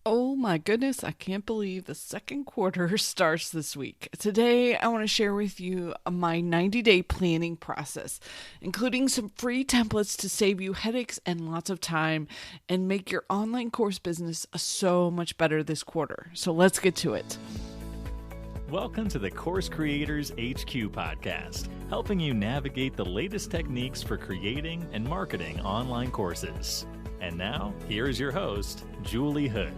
Oh my goodness, I can't believe the second quarter starts this week. Today, I want to share with you my 90-day planning process, including some free templates to save you headaches and lots of time and make your online course business so much better this quarter. So let's get to it. Welcome to the Course Creators HQ podcast, helping you navigate the latest techniques for creating and marketing online courses. And now, here is your host, Julie Hood.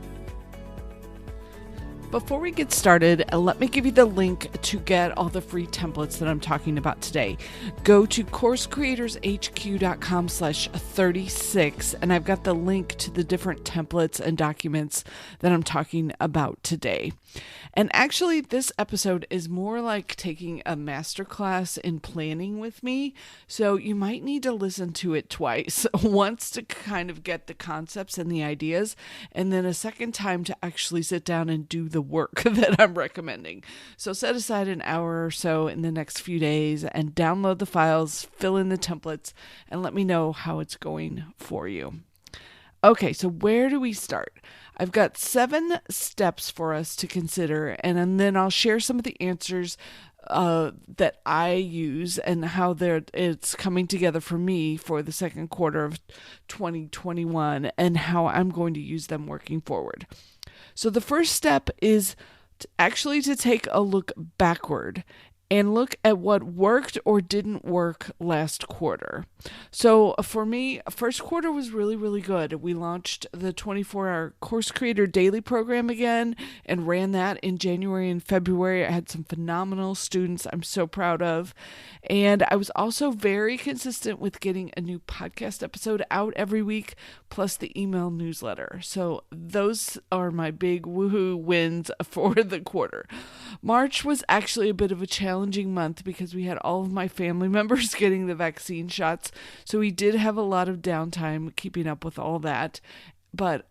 Before we get started, let me give you the link to get all the free templates that I'm talking about today. Go to coursecreatorshq.com/36, and I've got the link to the different templates and documents that I'm talking about today. And actually, this episode is more like taking a masterclass in planning with me, so you might need to listen to it twice. Once to kind of get the concepts and the ideas, and then a second time to actually sit down and do the work that I'm recommending. So set aside an hour or so in the next few days and download the files, fill in the templates, and let me know how it's going for you. Okay, so where do we start? I've got 7 steps for us to consider, and then I'll share some of the answers that I use and how it's coming together for me for the second quarter of 2021 and how I'm going to use them working forward. So the first step is actually to take a look backward and look at what worked or didn't work last quarter. So for me, first quarter was really, really good. We launched the 24-hour Course Creator Daily program again and ran that in January and February. I had some phenomenal students I'm so proud of. And I was also very consistent with getting a new podcast episode out every week, plus the email newsletter. So those are my big woohoo wins for the quarter. March was actually a bit of a challenging month because we had all of my family members getting the vaccine shots. So we did have a lot of downtime keeping up with all that. But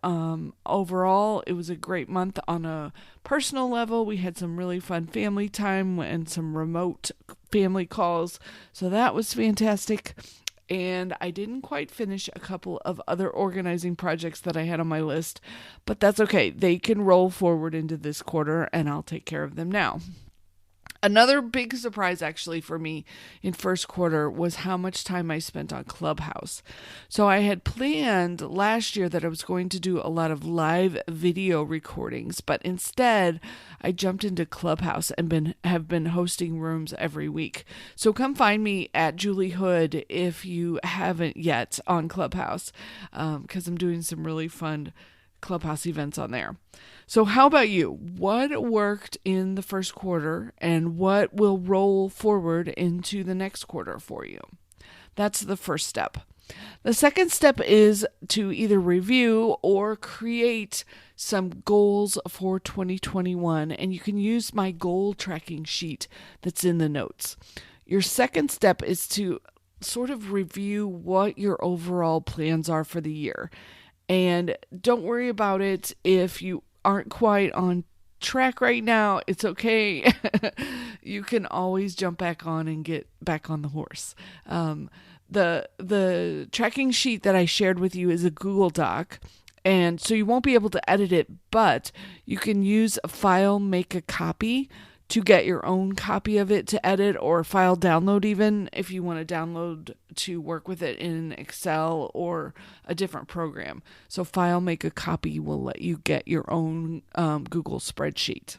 overall, it was a great month on a personal level. We had some really fun family time and some remote family calls. So that was fantastic. And I didn't quite finish a couple of other organizing projects that I had on my list. But that's okay. They can roll forward into this quarter and I'll take care of them now. Another big surprise actually for me in first quarter was how much time I spent on Clubhouse. So I had planned last year that I was going to do a lot of live video recordings, but instead I jumped into Clubhouse and have been hosting rooms every week. So come find me at Julie Hood if you haven't yet on Clubhouse, because I'm doing some really fun Clubhouse events on there. So how about you? What worked in the first quarter and what will roll forward into the next quarter for you? That's the first step. The second step is to either review or create some goals for 2021, and you can use my goal tracking sheet that's in the notes. Your second step is to sort of review what your overall plans are for the year. And don't worry about it if you aren't quite on track right now. It's okay. You can always jump back on and get back on the horse. The tracking sheet that I shared with you is a Google Doc. And so you won't be able to edit it, but you can use a file, make a copy to get your own copy of it to edit, or file download even if you want to download to work with it in Excel or a different program. So file, make a copy will let you get your own Google spreadsheet.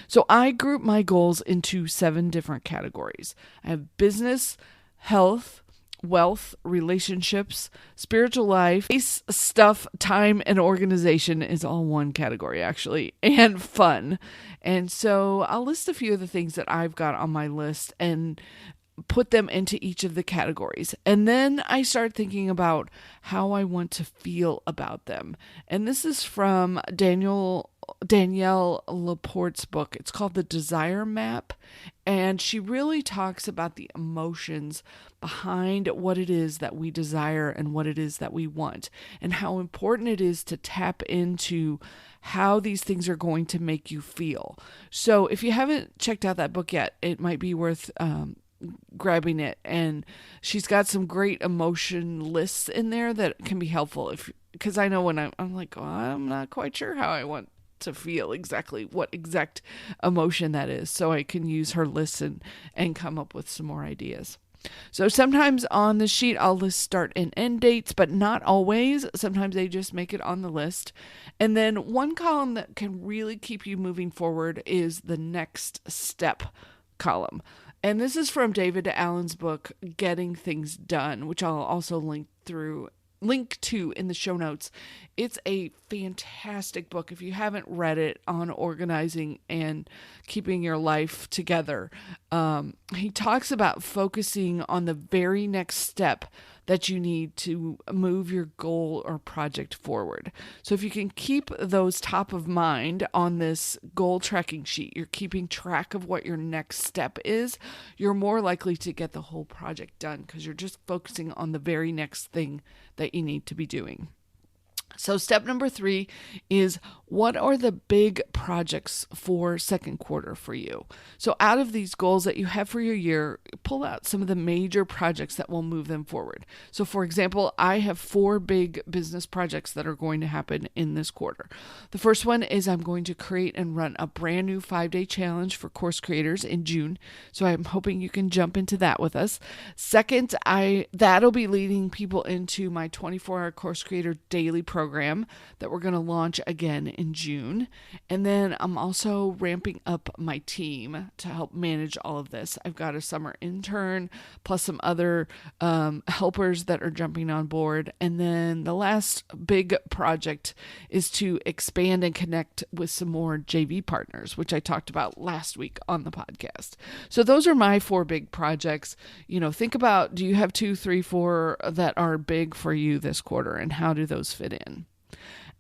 So I group my goals into 7 different categories. I have business, health, wealth, relationships, spiritual life, space, stuff, time, and organization is all one category actually, and fun. And so I'll list a few of the things that I've got on my list and put them into each of the categories. And then I start thinking about how I want to feel about them. And this is from Danielle Laporte's book. It's called The Desire Map. And she really talks about the emotions behind what it is that we desire and what it is that we want, and how important it is to tap into how these things are going to make you feel. So if you haven't checked out that book yet, it might be worth grabbing it. And she's got some great emotion lists in there that can be helpful because I know when I'm like, oh, I'm not quite sure how I want to feel exactly what exact emotion that is. So I can use her list and come up with some more ideas. So sometimes on the sheet, I'll list start and end dates, but not always. Sometimes they just make it on the list. And then one column that can really keep you moving forward is the next step column. And this is from David Allen's book, Getting Things Done, which I'll also link to in the show notes. It's a fantastic book if you haven't read it on organizing and keeping your life together. He talks about focusing on the very next step that you need to move your goal or project forward. So if you can keep those top of mind on this goal tracking sheet, you're keeping track of what your next step is, you're more likely to get the whole project done because you're just focusing on the very next thing that you need to be doing. So step number 3 is, what are the big projects for second quarter for you? So out of these goals that you have for your year, pull out some of the major projects that will move them forward. So for example, I have 4 big business projects that are going to happen in this quarter. The first one is I'm going to create and run a brand new 5-day challenge for course creators in June. So I'm hoping you can jump into that with us. Second, that'll be leading people into my 24-hour course creator daily program that we're going to launch again in June. And then I'm also ramping up my team to help manage all of this. I've got a summer intern plus some other helpers that are jumping on board. And then the last big project is to expand and connect with some more JV partners, which I talked about last week on the podcast. So those are my 4 big projects. Think about, do you have 2, 3, 4 that are big for you this quarter, and how do those fit in?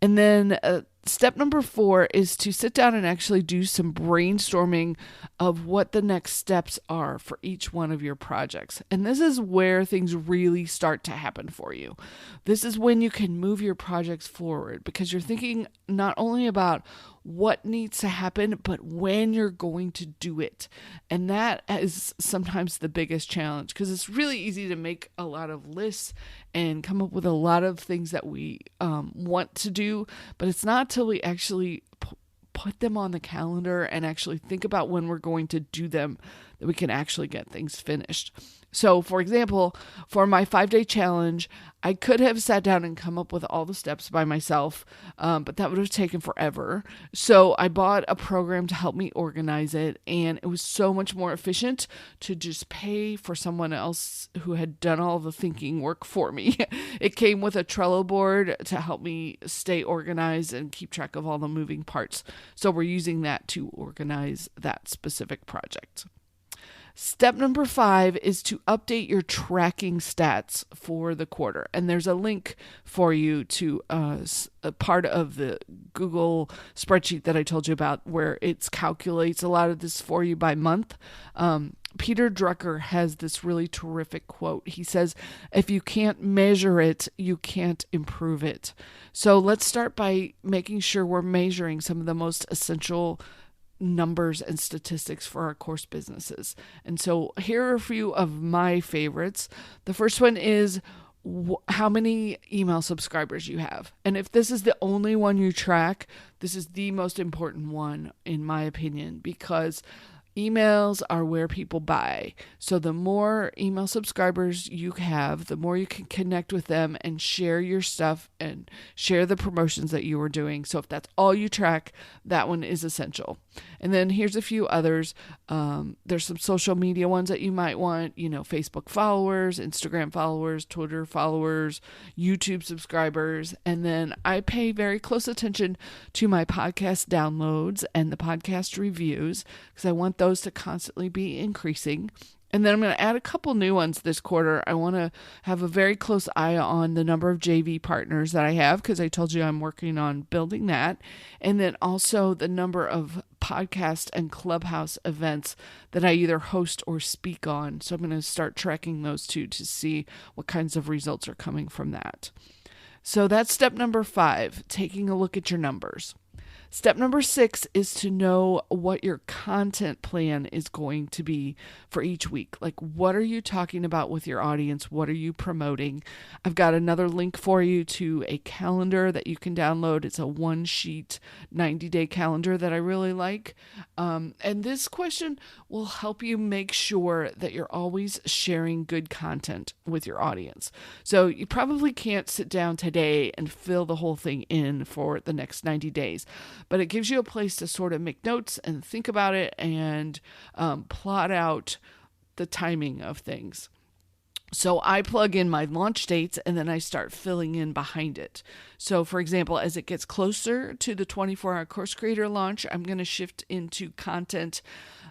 And then step number 4 is to sit down and actually do some brainstorming of what the next steps are for each one of your projects. And this is where things really start to happen for you. This is when you can move your projects forward, because you're thinking not only about what needs to happen, but when you're going to do it. And that is sometimes the biggest challenge, because it's really easy to make a lot of lists and come up with a lot of things that we want to do, but it's not till we actually put them on the calendar and actually think about when we're going to do them that we can actually get things finished. So for example, for my 5-day challenge, I could have sat down and come up with all the steps by myself, but that would have taken forever. So I bought a program to help me organize it, and it was so much more efficient to just pay for someone else who had done all the thinking work for me. It came with a Trello board to help me stay organized and keep track of all the moving parts. So we're using that to organize that specific project. Step number 5 is to update your tracking stats for the quarter. And there's a link for you to a part of the Google spreadsheet that I told you about, where it calculates a lot of this for you by month. Peter Drucker has this really terrific quote. He says, if you can't measure it, you can't improve it. So let's start by making sure we're measuring some of the most essential numbers and statistics for our course businesses. And so here are a few of my favorites. The first one is how many email subscribers you have. And if this is the only one you track, this is the most important one, in my opinion, because emails are where people buy. So the more email subscribers you have, the more you can connect with them and share your stuff and share the promotions that you are doing. So if that's all you track, that one is essential. And then here's a few others. There's some social media ones that you might want, Facebook followers, Instagram followers, Twitter followers, YouTube subscribers. And then I pay very close attention to my podcast downloads and the podcast reviews, because I want those to constantly be increasing. And then I'm going to add a couple new ones this quarter. I want to have a very close eye on the number of JV partners that I have, because I told you I'm working on building that. And then also the number of podcast and Clubhouse events that I either host or speak on. So I'm going to start tracking those too to see what kinds of results are coming from that. So that's step number 5, taking a look at your numbers. Step number 6 is to know what your content plan is going to be for each week. Like, what are you talking about with your audience? What are you promoting? I've got another link for you to a calendar that you can download. It's a one-sheet 90-day calendar that I really like. And this question will help you make sure that you're always sharing good content with your audience. So you probably can't sit down today and fill the whole thing in for the next 90 days. But it gives you a place to sort of make notes and think about it and plot out the timing of things. So I plug in my launch dates and then I start filling in behind it. So for example, as it gets closer to the 24-hour course creator launch, I'm going to shift into content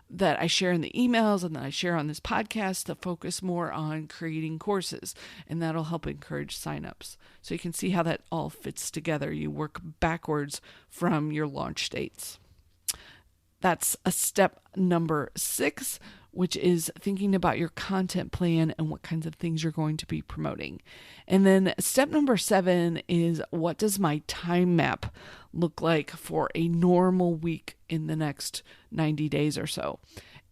that I share in the emails and that I share on this podcast to focus more on creating courses. And that'll help encourage signups. So you can see how that all fits together. You work backwards from your launch dates. That's a step number 6, which is thinking about your content plan and what kinds of things you're going to be promoting. And then step number 7 is, what does my time map look like for a normal week in the next 90 days or so?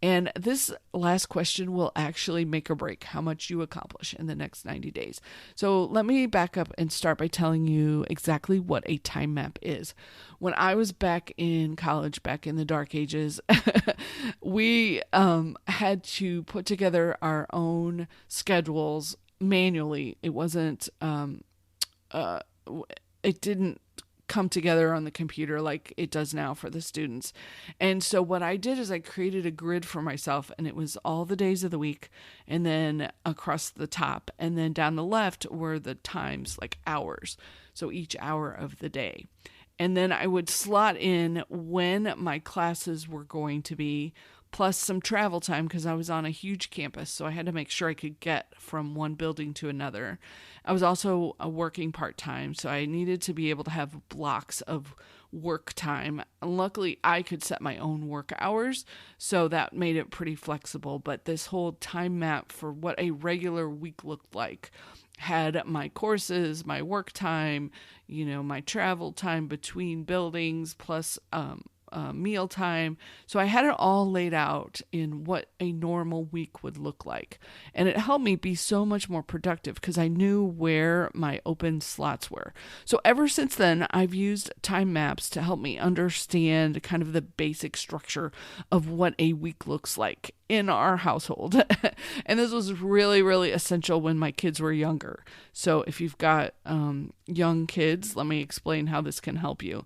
And this last question will actually make or break how much you accomplish in the next 90 days. So let me back up and start by telling you exactly what a time map is. When I was back in college, back in the dark ages, we had to put together our own schedules manually. It wasn't, it didn't come together on the computer like it does now for the students. And so what I did is I created a grid for myself, and it was all the days of the week, and then across the top, and then down the left were the times, like hours. So each hour of the day. And then I would slot in when my classes were going to be, plus some travel time because I was on a huge campus. So I had to make sure I could get from one building to another. I was also working part-time, so I needed to be able to have blocks of work time. And luckily, I could set my own work hours, so that made it pretty flexible. But this whole time map for what a regular week looked like had my courses, my work time, my travel time between buildings, plus meal time. So I had it all laid out in what a normal week would look like. And it helped me be so much more productive because I knew where my open slots were. So ever since then, I've used time maps to help me understand kind of the basic structure of what a week looks like in our household. And this was really, really essential when my kids were younger. So if you've got young kids, let me explain how this can help you.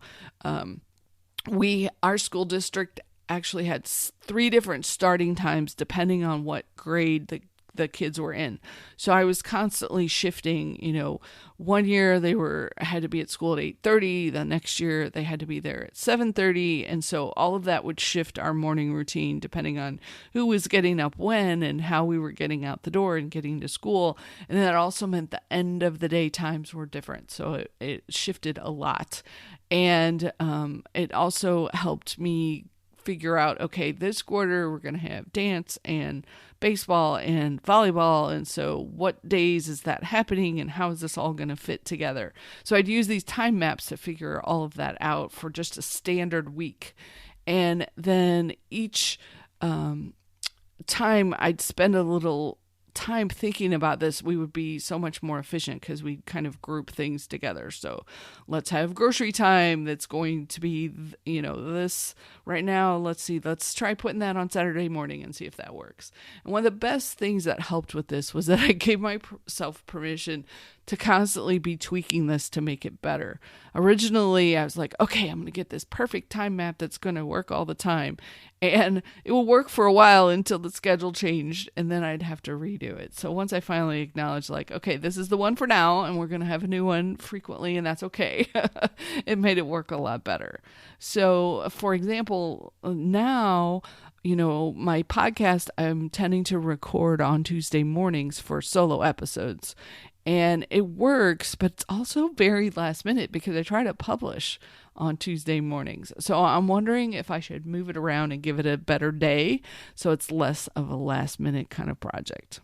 Our school district actually had 3 different starting times depending on what grade the kids were in. So I was constantly shifting, one year they had to be at school at 8:30, the next year they had to be there at 7:30. And so all of that would shift our morning routine depending on who was getting up when and how we were getting out the door and getting to school. And that also meant the end of the day times were different. So it shifted a lot. And it also helped me figure out, okay, this quarter we're going to have dance and baseball and volleyball. And so what days is that happening and how is this all going to fit together? So I'd use these time maps to figure all of that out for just a standard week. And then each time I'd spend a little time thinking about this, we would be so much more efficient because we kind of group things together. So let's have grocery time that's going to be, this right now. Let's try putting that on Saturday morning and see if that works. And one of the best things that helped with this was that I gave myself permission to constantly be tweaking this to make it better. Originally, I was like, okay, I'm going to get this perfect time map that's going to work all the time. And it will work for a while until the schedule changed, and then I'd have to redo it. So once I finally acknowledged, okay, this is the one for now, and we're going to have a new one frequently, and that's okay. It made it work a lot better. So, for example, now, my podcast, I'm tending to record on Tuesday mornings for solo episodes. And it works, but it's also very last minute because I try to publish on Tuesday mornings. So I'm wondering if I should move it around and give it a better day so it's less of a last minute kind of project.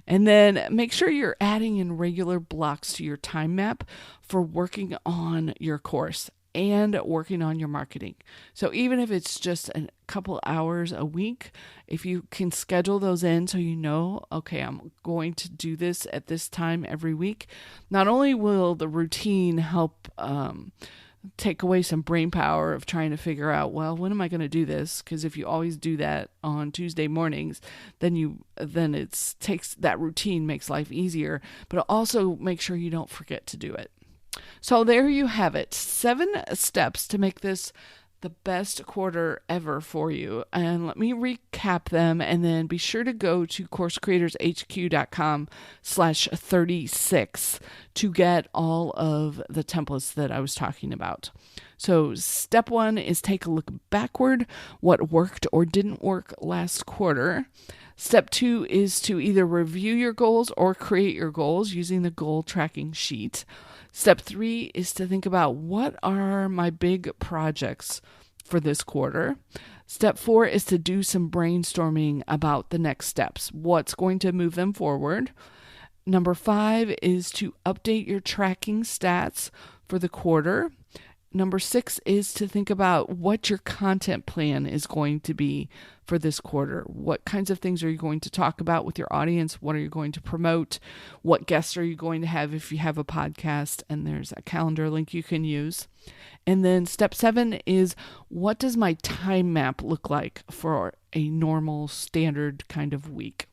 And then make sure you're adding in regular blocks to your time map for working on your course. and working on your marketing. So even if it's just a couple hours a week, if you can schedule those in so you know, okay, I'm going to do this at this time every week, not only will the routine help take away some brain power of trying to figure out, well, when am I going to do this? Because if you always do that on Tuesday mornings, then that routine makes life easier, but it'll also make sure you don't forget to do it. So there you have it. 7 steps to make this the best quarter ever for you. And let me recap them, and then be sure to go to coursecreatorshq.com/36 to get all of the templates that I was talking about. So step 1 is take a look backward, what worked or didn't work last quarter. Step 2 is to either review your goals or create your goals using the goal tracking sheet. Step 3 is to think about, what are my big projects for this quarter? Step 4 is to do some brainstorming about the next steps. What's going to move them forward? Number 5 is to update your tracking stats for the quarter. Number 6 is to think about what your content plan is going to be for this quarter. What kinds of things are you going to talk about with your audience? What are you going to promote? What guests are you going to have if you have a podcast? And there's a calendar link you can use. And then step 7 is, what does my time map look like for a normal standard kind of week?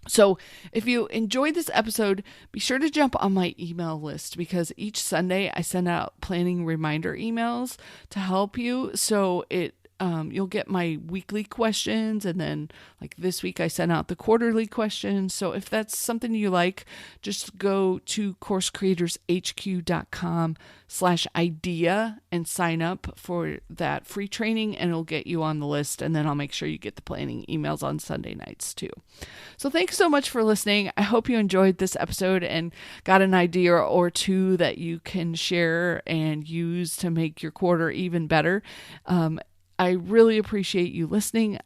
So if you enjoyed this episode, be sure to jump on my email list, because each Sunday I send out planning reminder emails to help you. So you'll get my weekly questions, and then like this week I sent out the quarterly questions. So if that's something you like, just go to coursecreatorshq.com/idea and sign up for that free training, and it'll get you on the list. And then I'll make sure you get the planning emails on Sunday nights too. So thanks so much for listening. I hope you enjoyed this episode and got an idea or two that you can share and use to make your quarter even better. I really appreciate you listening.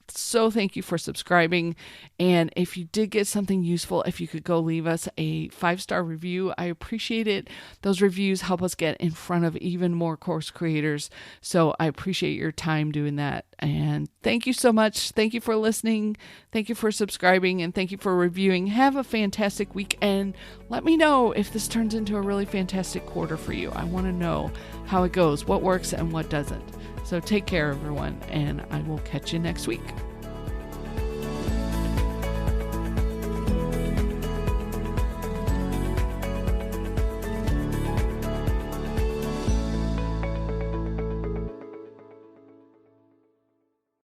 So thank you for subscribing. And if you did get something useful, if you could go leave us a 5-star review, I appreciate it. Those reviews help us get in front of even more course creators. So I appreciate your time doing that. And thank you so much. Thank you for listening. Thank you for subscribing, and thank you for reviewing. Have a fantastic week, and let me know if this turns into a really fantastic quarter for you. I want to know how it goes, what works and what doesn't. So take care, everyone, and I will catch you next week.